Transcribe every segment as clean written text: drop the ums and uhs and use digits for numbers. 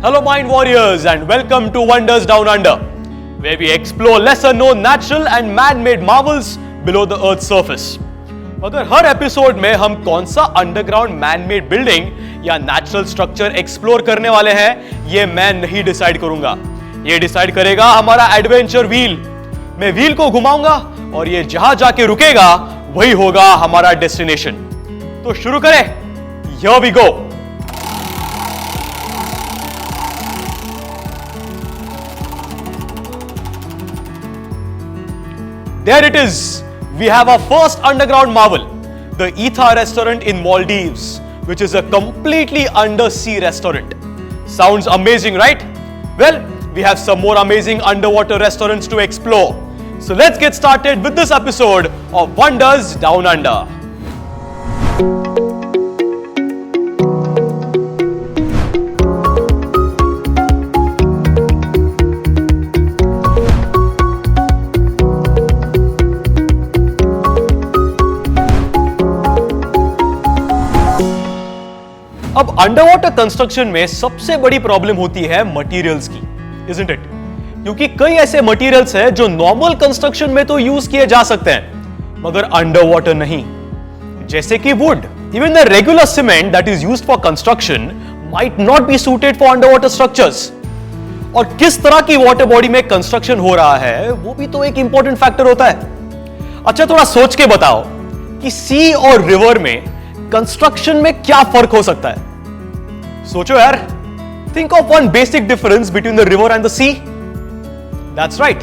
Hello Mind Warriors and welcome to Wonders Down Under, where we explore lesser known natural and man-made marvels below the earth's surface. मगर हर episode में हम कौन सा underground man-made building या natural structure explore करने वाले हैं, ये मैं नहीं डिसाइड करूंगा. ये डिसाइड करेगा हमारा एडवेंचर व्हील. मैं व्हील को घुमाऊंगा और ये जहां जाके रुकेगा वही होगा हमारा डेस्टिनेशन. तो शुरू करें. Here we go. There it is. We have our first underground marvel, the Etha restaurant in Maldives, which is a completely undersea restaurant. Sounds amazing, right? Well, we have some more amazing underwater restaurants to explore. So let's get started with this episode of Wonders Down Under. अब underwater construction में सबसे बड़ी problem होती है materials की, isn't it? क्योंकि कई ऐसे मटेरियल्स हैं जो नॉर्मल कंस्ट्रक्शन में तो यूज किए जा सकते हैं मगर अंडरवाटर नहीं. जैसे कि would. Even the regular cement that is used for construction might not be suited for underwater structures. और किस तरह की वाटर बॉडी में कंस्ट्रक्शन हो रहा है वो भी तो एक इंपॉर्टेंट फैक्टर होता है. अच्छा, थोड़ा सोच के बताओ कि सी और रिवर में कंस्ट्रक्शन में क्या फर्क हो सकता है. सोचो यार. Think of one basic difference between the river and the sea. That's right.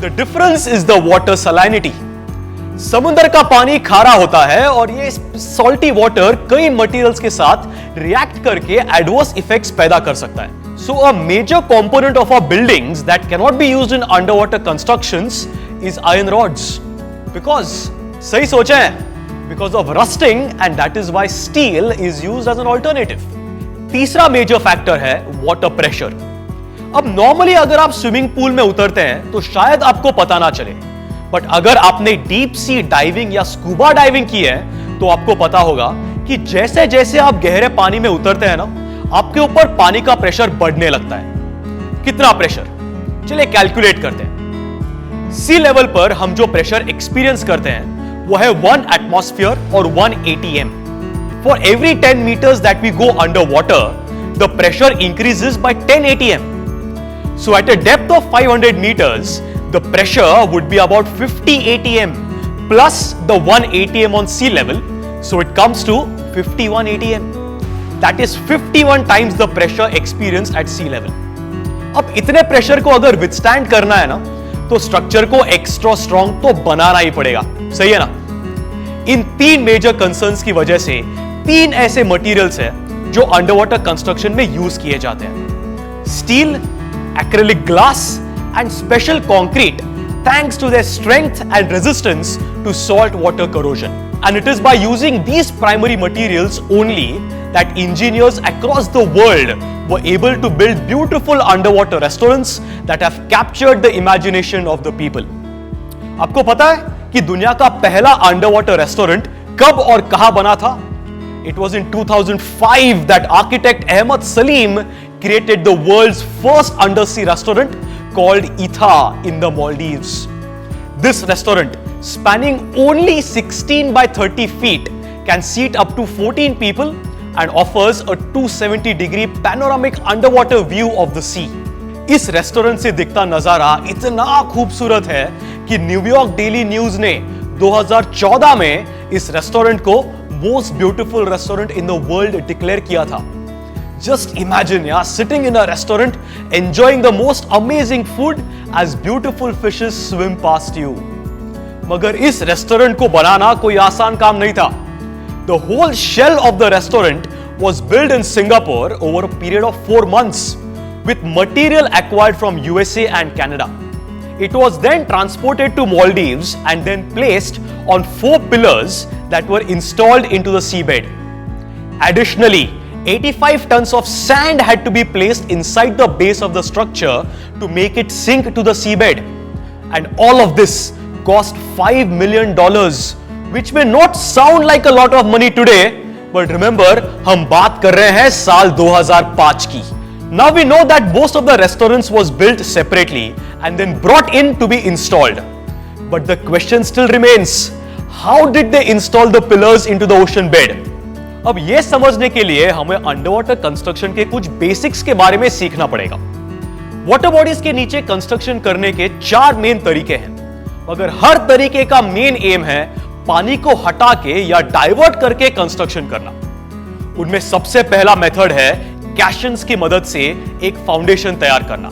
The difference is the water salinity. समुद्र का पानी खारा होता है और ये salty water कई materials के साथ react करके adverse effects पैदा कर सकता है. So a major component of our buildings that cannot be used in underwater constructions is iron rods. Because सही सोचा है. Because of rusting, and that is why steel is used as an alternative. तीसरा major factor है water pressure. अब normally अगर आप swimming pool में उतरते हैं तो शायद आपको पता ना चले, बट अगर आपने डीप सी डाइविंग या स्कूबा डाइविंग की है तो आपको पता होगा कि जैसे जैसे आप गहरे पानी में उतरते हैं ना, आपके ऊपर पानी का प्रेशर बढ़ने लगता है. कितना प्रेशर? चलिए कैलकुलेट करते हैं. सी लेवल पर हम जो प्रेशर एक्सपीरियंस करते हैं वो है 1 एटमॉस्फेयर और 1 ATM. For every 10 meters that we go underwater, the pressure increases by 10 ATM. So at a depth of 500 meters, the pressure would be about 50 ATM plus the 1 ATM on sea level. So it comes to 51 ATM. That is 51 times the pressure experienced at sea level. अब इतने pressure को अगर withstand करना है ना, तो structure को extra strong तो बनाना ही पड़ेगा. सही है ना? इन तीन मेजर कंसर्न्स की वजह से तीन ऐसे मटेरियल्स हैं जो अंडरवाटर कंस्ट्रक्शन में यूज किए जाते हैं. Steel, acrylic glass and special concrete, thanks to their strength and resistance to salt water corrosion. And it is by using these primary materials only that engineers across the world were able to build beautiful underwater restaurants that have captured the imagination of the people. आपको पता है कि दुनिया का पहला underwater restaurant कब और कहां बना था? It was in 2005 that architect Ahmad Salim created the world's first undersea restaurant called Etha in the Maldives. This restaurant, spanning only 16 by 30 feet, can seat up to 14 people and offers a 270-degree panoramic underwater view of the sea. इस restaurant से दिखता नजारा इतना खूबसूरत है कि New York daily news ने 2014 में इस रेस्टोरेंट को most beautiful restaurant in the world declare किया था. जस्ट इमेजिन यार, sitting in a restaurant enjoying the most amazing food as beautiful fishes swim past you. मगर इस रेस्टोरेंट को बनाना कोई आसान काम नहीं था. The whole shell of the restaurant was built in Singapore over a period of 4 months with material acquired from USA and Canada. It was then transported to Maldives and then placed on 4 pillars that were installed into the seabed. Additionally, 85 tons of sand had to be placed inside the base of the structure to make it sink to the seabed. And all of this cost $5 million, which may not sound like a lot of money today, but remember, हम बात कर रहे हैं साल 2005 की. Now we know that most of the restaurants was built separately and then brought in to be installed. But the question still remains, how did they install the pillars into the ocean bed? अब यह समझने के लिए हमें underwater construction के कुछ basics के बारे में सीखना पड़ेगा। वाटर बॉडीज के नीचे कंस्ट्रक्शन करने के 4 मेन तरीके हैं, मगर हर तरीके का मेन एम है पानी को हटा के या डाइवर्ट करके कंस्ट्रक्शन करना। उनमें सबसे पहला मेथड है कैशंस की मदद से एक फाउंडेशन तैयार करना।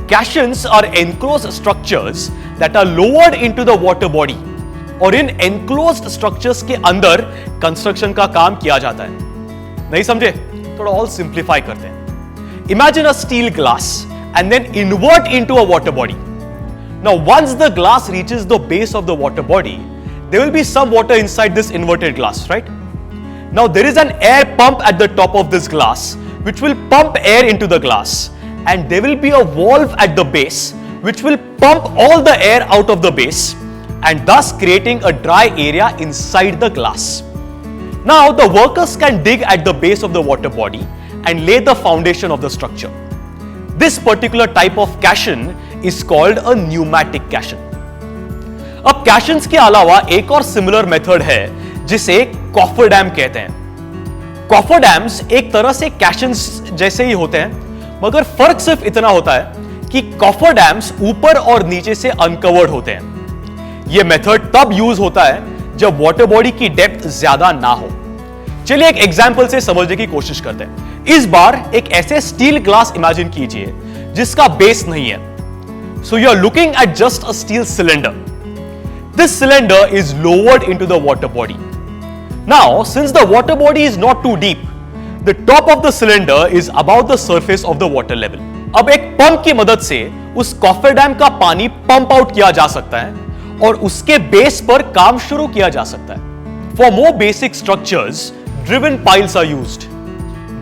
Caissons are enclosed structures that are lowered into the water body, और इन एनक्लोज्ड स्ट्रक्चर्स के अंदर कंस्ट्रक्शन का काम किया जाता है। नहीं समझे? थोड़ा और सिंप्लीफाई करते हैं। Imagine a steel glass and then invert into a water body. Now once the glass reaches the base of the water body, there will be some water inside this inverted glass, right? Now there is an air pump at the top of this glass which will pump air into the glass, and there will be a valve at the base which will pump all the air out of the base and thus creating a dry area inside the glass. Now the workers can dig at the base of the water body and lay the foundation of the structure. This particular type of caisson is called a pneumatic caisson. अब कैशंस के अलावा एक और similar method है जिसे coffer dam कहते हैं। Coffer dams एक तरह से कैशंस जैसे ही होते हैं, मगर फर्क सिर्फ इतना होता है कि कॉफर डैम्स ऊपर और नीचे से अनकवर्ड होते हैं। यह मेथड तब यूज होता है जब वाटर बॉडी की डेप्थ ज्यादा ना हो। चलिए एक एग्जांपल से समझने की कोशिश करते हैं। इस बार एक ऐसे स्टील ग्लास इमेजिन कीजिए जिसका बेस नहीं है। So you are looking at just a steel cylinder. This cylinder is lowered into the water body. Now, since the water body is not too deep, the top of the cylinder is above the surface of the water level. अब एक pump की मदद से उस coffer dam का पानी pump out किया जा सकता है और उसके बेस पर काम शुरू किया जा सकता है। For more basic structures, driven piles are used.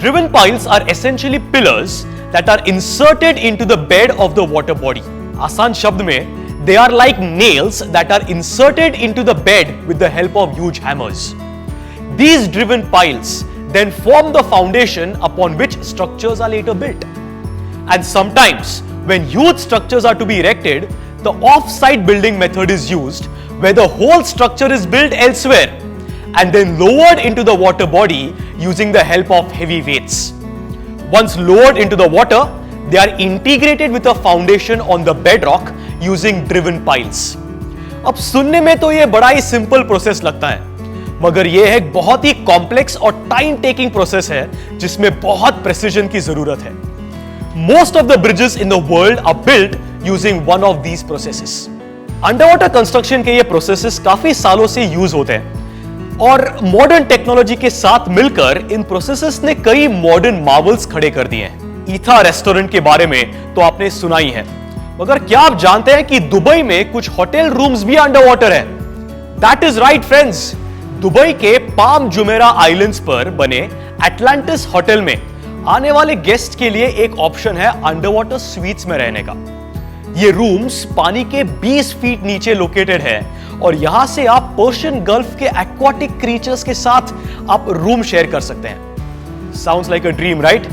Driven piles are essentially pillars that are inserted into the bed of the water body. आसान शब्द में they are like nails that are inserted into the bed with the help of huge hammers. These driven piles then form the foundation upon which structures are later built. And sometimes, when huge structures are to be erected, the off-site building method is used, where the whole structure is built elsewhere and then lowered into the water body using the help of heavy weights. Once lowered into the water, they are integrated with a foundation on the bedrock using driven piles. अब सुनने में तो ये बड़ा ही simple process लगता है, मगर ये एक बहुत ही कॉम्प्लेक्स और टाइम टेकिंग प्रोसेस है जिसमें बहुत प्रेसिजन की जरूरत है। Most of the bridges in the world are built using one of these processes. Underwater construction के ये प्रोसेसेस काफी सालों से यूज होते हैं और मॉडर्न टेक्नोलॉजी के साथ मिलकर इन प्रोसेसेस ने कई मॉडर्न मार्वल्स खड़े कर दिए हैं। ईथा रेस्टोरेंट के बारे में तो आपने सुना ही है, मगर क्या आप जानते हैं कि दुबई में कुछ होटल रूम्स भी अंडर वाटर है? That is right friends, Dubai के पाम जुमेरा आइलैंड्स पर बने एटलांटिस होटल में आने वाले गेस्ट के लिए एक ऑप्शन है अंडर वाटर स्वीट्स में रहने का। ये रूम्स पानी के 20 फीट नीचे लोकेटेड है और यहां से आप पर्शियन गल्फ के एक्वाटिक क्रीचर्स के साथ आप रूम शेयर कर सकते हैं। Sounds like a dream, right?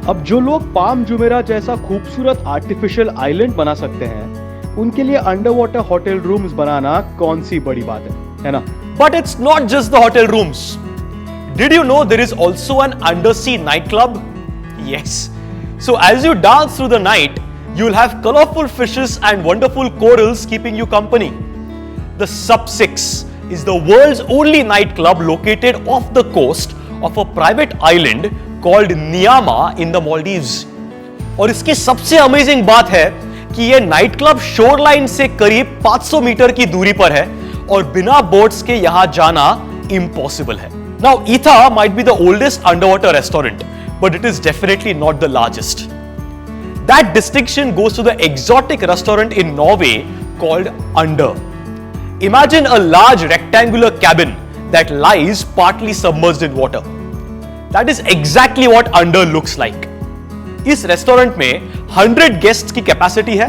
अब जो लोग पाम जुमेरा जैसा खूबसूरत आर्टिफिशियल आइलैंड बना सकते हैं, उनके लिए अंडर वाटर होटल रूम्स बनाना कौन सी बड़ी बात है ना? But it's not just the hotel rooms. Did you know there is also an undersea night club? Yes. So as you dance through the night, you will have colorful fishes and wonderful corals keeping you company. The Sub 6 is the world's only nightclub located off the coast of a private island called Niama in the Maldives. और इसकी सबसे amazing बात है कि यह night club shoreline से करीब 500 metre की दूरी पर है और बिना बोट्स के यहां जाना इम्पॉसिबल है. Now, Etha might be the oldest underwater restaurant, but it is definitely not the largest. That distinction goes to the exotic restaurant in Norway called Under. Imagine a large rectangular cabin that lies partly submerged in water. That is exactly what Under looks like. इस restaurant में 100 guests की capacity है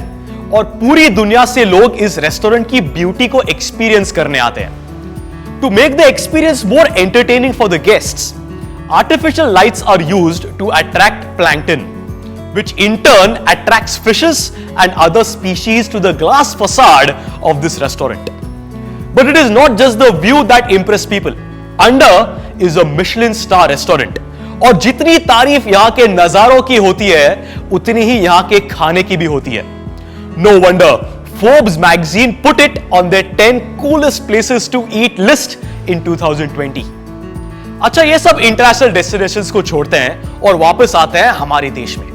और पूरी दुनिया से लोग इस रेस्टोरेंट की ब्यूटी को एक्सपीरियंस करने आते हैं. To make the experience more entertaining for the guests, artificial lights are used to attract plankton. which in turn attracts fishes and other species to the glass facade of this restaurant. But it is not just the view that impress people. Under is a Michelin star restaurant. और जितनी तारीफ यहां के नजारों की होती है, उतनी ही यहां के खाने की भी होती है. No wonder Forbes magazine put it on their 10 coolest places to eat list in 2020. अच्छा, ये सब इंटरनेशनल डेस्टिनेशंस को छोड़ते हैं और वापस आते हैं हमारे देश में.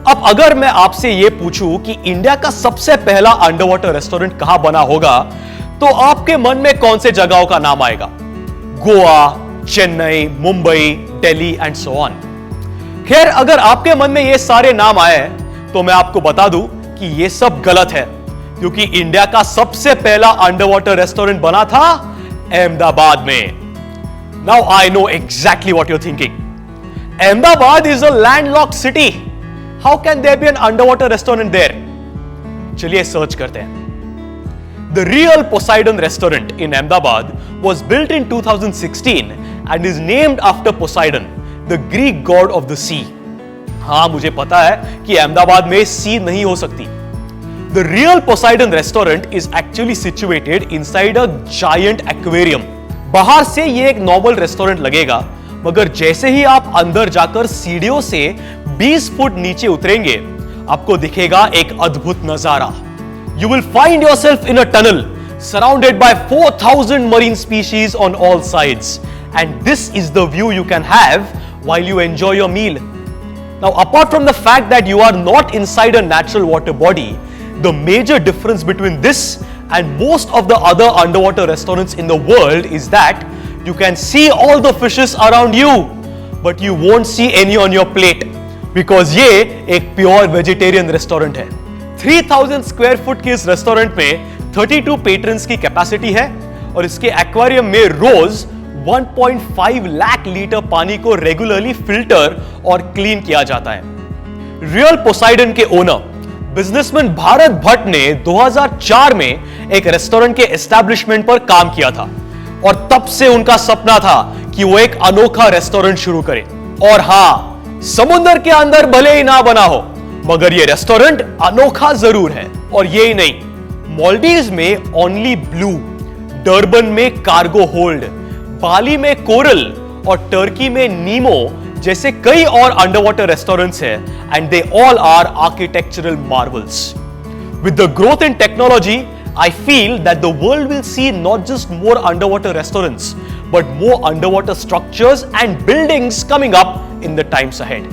अब अगर मैं आपसे ये पूछूं कि इंडिया का सबसे पहला अंडर वाटर रेस्टोरेंट कहां बना होगा, तो आपके मन में कौन से जगहों का नाम आएगा? Goa, Chennai, Mumbai, Delhi and so on. खैर, अगर आपके मन में ये सारे नाम आए तो मैं आपको बता दूं कि ये सब गलत है, क्योंकि इंडिया का सबसे पहला अंडर वाटर रेस्टोरेंट बना था अहमदाबाद में. Now I know exactly what you're thinking. Ahmedabad is a landlocked city. How can there be an underwater restaurant there? चलिए सर्च करते हैं. The real Poseidon restaurant in Ahmedabad was built in 2016 and is named after Poseidon, the Greek god of the sea. हाँ, मुझे पता है कि अहमदाबाद में सी नहीं हो सकती. The real Poseidon restaurant is actually situated inside a giant aquarium. बाहर से ये एक नॉर्मल रेस्टोरेंट लगेगा, मगर जैसे ही आप अंदर जाकर सीढ़ियों से 20 फुट नीचे उतरेंगे, आपको दिखेगा एक अद्भुत नजारा. You will find yourself in a tunnel surrounded by 4,000 marine species on all sides, and this is the view you can have while you enjoy your meal. Now, apart from the fact that you are not inside a natural water body, the major difference between this and most of the other underwater restaurants in the world is that you can see all the fishes around you, but you won't see any on your plate, because ये एक pure vegetarian restaurant है. 3000 square foot के इस restaurant में 32 patrons की capacity है और इसके एक्वेरियम में रोज 1.5 लाख लीटर पानी को रेगुलरली फिल्टर और क्लीन किया जाता है. रियल पोसाइडन के ओनर बिजनेसमैन भारत भट्ट ने 2004 में एक रेस्टोरेंट के एस्टैब्लिशमेंट पर काम किया था और तब से उनका सपना था कि वो एक अनोखा रेस्टोरेंट शुरू करें. और हां, समुद्र के अंदर भले ही ना बना हो, मगर ये रेस्टोरेंट अनोखा जरूर है. और ये ही नहीं, मालदीव्स में ओनली ब्लू, डर्बन में कार्गो होल्ड, बाली में कोरल और टर्की में नीमो जैसे कई और अंडरवाटर रेस्टोरेंट्स हैं, and they all are architectural marvels. With the growth in technology, I feel that the world will see not just more underwater restaurants, but more underwater structures and buildings coming up in the times ahead.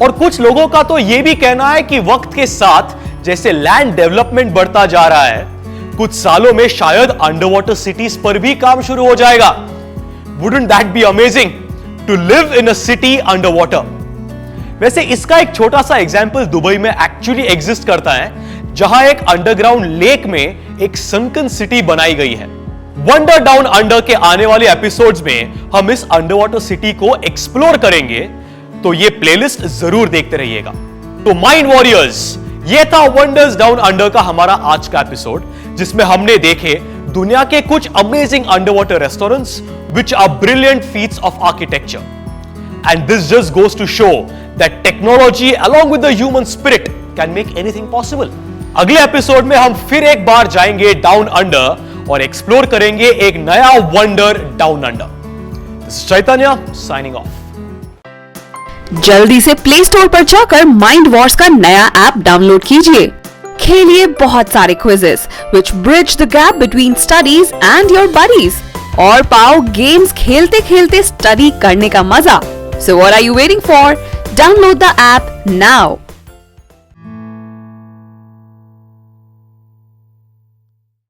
और कुछ लोगों का तो यह भी कहना है कि वक्त के साथ जैसे लैंड डेवलपमेंट बढ़ता जा रहा है, कुछ सालों में शायद अंडरवाटर सिटीज पर भी काम शुरू हो जाएगा. Wouldn't that be amazing to live in a city underwater? वैसे इसका एक छोटा सा एग्जाम्पल दुबई में एक्चुअली एग्जिस्ट करता है, जहां एक अंडरग्राउंड लेक में एक संकन सिटी बनाई गई है. वंडर डाउन अंडर के आने वाले एपिसोड्स में हम इस अंडरवाटर सिटी को एक्सप्लोर करेंगे, तो ये प्लेलिस्ट जरूर देखते रहिएगा. तो माइंड वॉरियर्स, ये था वंडर्स डाउन अंडर का हमारा आज का एपिसोड, जिसमें हमने देखे दुनिया के कुछ amazing underwater restaurants which are brilliant feats of architecture. And this just goes to show that technology along with the human spirit can make anything possible. अगले एपिसोड में हम फिर एक बार जाएंगे डाउन अंडर और एक्सप्लोर करेंगे एक नया wonder down under. This is Chaitanya signing off. जल्दी से प्ले स्टोर पर जाकर माइंड वॉर्स का नया ऐप डाउनलोड कीजिए. खेलिए बहुत सारे quizzes which bridge the gap between studies and your buddies, और पाओ गेम्स खेलते खेलते स्टडी करने का मजा. So what are you waiting for? Download the app now.